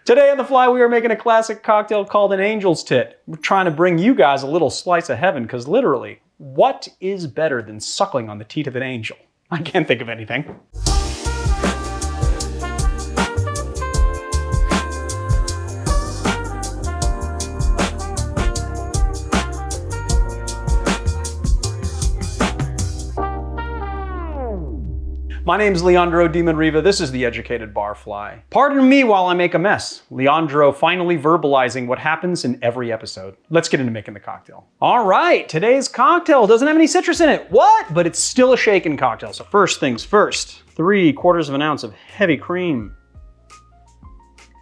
Today on The Fly, we are making a classic cocktail called an Angel's Tit. We're trying to bring you guys a little slice of heaven, because literally, what is better than suckling on the teat of an angel? I can't think of anything. My name's Leandro Di Manriva. This is The Educated Barfly. Pardon me while I make a mess. Leandro finally verbalizing what happens in every episode. Let's get into making the cocktail. All right, today's cocktail doesn't have any citrus in it. What? But it's still a shaken cocktail. So first things first, 3/4 of an ounce of heavy cream.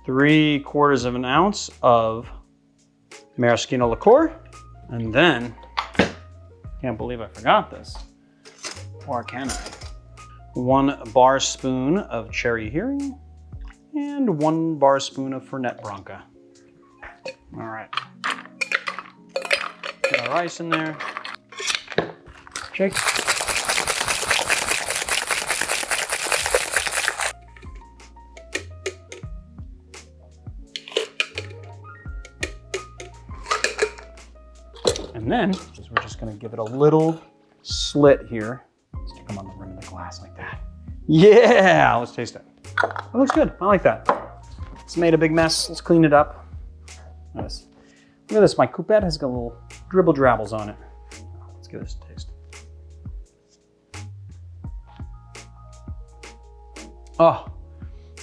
3/4 of an ounce of Maraschino Liqueur. And then, can't believe I forgot this. Or can I? 1 bar spoon of cherry Heering and 1 bar spoon of Fernet-Branca. All right. Get our ice in there. Shake. And then we're just gonna give it a little slit here. Stick them on the rim of the glass like that. Yeah, let's taste it. It looks good, I like that. It's made a big mess, let's clean it up. Look at this, my coupette has got little dribble drabbles on it. Let's give this a taste. Oh,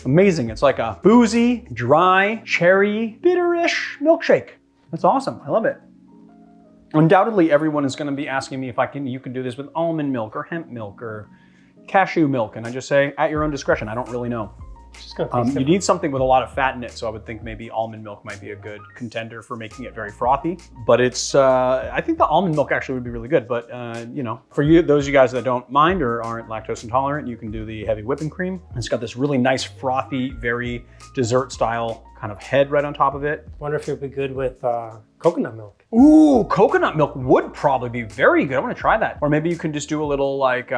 amazing. It's like a boozy, dry, cherry, bitterish milkshake. That's awesome, I love it. Undoubtedly, everyone is going to be asking me if you can do this with almond milk or hemp milk or cashew milk, and I just say at your own discretion. I don't really know. Just gonna taste you need something with a lot of fat in it, so I would think maybe almond milk might be a good contender for making it very frothy. But it's, I think the almond milk actually would be really good. But you know, for you, those of you guys that don't mind or aren't lactose intolerant, you can do the heavy whipping cream. It's got this really nice frothy, very dessert style kind of head right on top of it. Wonder if it would be good with coconut milk. Ooh, coconut milk would probably be very good. I want to try that. Or maybe you can just do a little like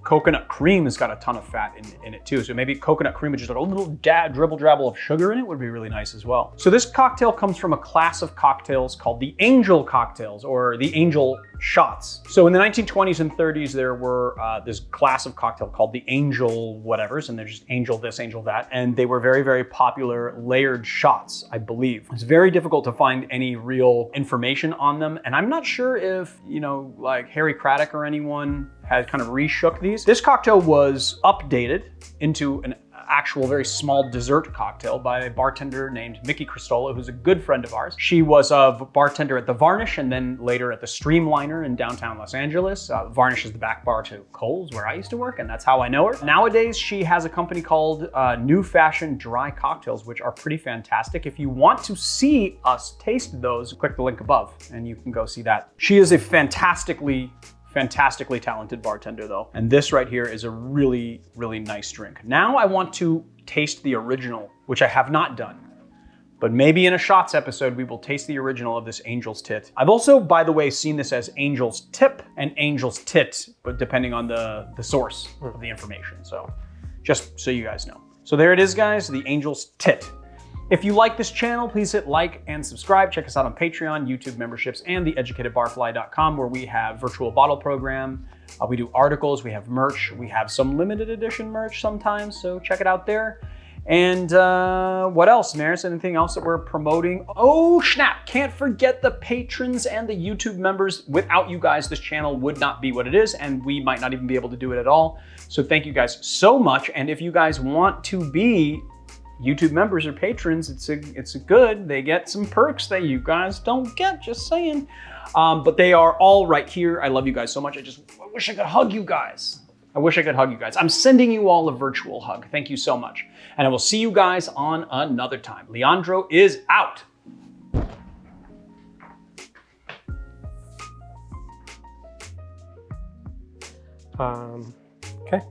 coconut cream has got a ton of fat in it too. So maybe coconut cream with just a little dribble drabble of sugar in it would be really nice as well. So this cocktail comes from a class of cocktails called the Angel cocktails or the Angel shots. So in the 1920s and 30s, there were this class of cocktail called the Angel whatevers, and they're just Angel this, Angel that. And they were very, very popular layered shots, I believe. It's very difficult to find any real information on them. And I'm not sure if, you know, like Harry Craddock or anyone has kind of reshook these. This cocktail was updated into an actual very small dessert cocktail by a bartender named Mickey Cristola, who's a good friend of ours. She was a bartender at the Varnish and then later at the Streamliner in downtown Los Angeles. Varnish is the back bar to Kohl's, where I used to work, and that's how I know her. Nowadays, she has a company called New Fashion Dry Cocktails, which are pretty fantastic. If you want to see us taste those, click the link above and you can go see that. She is a fantastically talented bartender though. And this right here is a really, really nice drink. Now I want to taste the original, which I have not done. But maybe in a shots episode, we will taste the original of this Angel's Tit. I've also, by the way, seen this as Angel's Tip and Angel's Tit, but depending on the source of the information. So just so you guys know. So there it is, guys, the Angel's Tit. If you like this channel, please hit like and subscribe. Check us out on Patreon, YouTube memberships, and theeducatedbarfly.com, where we have virtual bottle program. We do articles, we have merch, we have some limited edition merch sometimes, so check it out there. And what else, Maris? Anything else that we're promoting? Oh, snap! Can't forget the patrons and the YouTube members. Without you guys, this channel would not be what it is, and we might not even be able to do it at all. So thank you guys so much. And if you guys want to be YouTube members or patrons, it's a good. They get some perks that you guys don't get, just saying. But they are all right here. I love you guys so much. I wish I could hug you guys. I wish I could hug you guys. I'm sending you all a virtual hug. Thank you so much. And I will see you guys on another time. Leandro is out. Okay.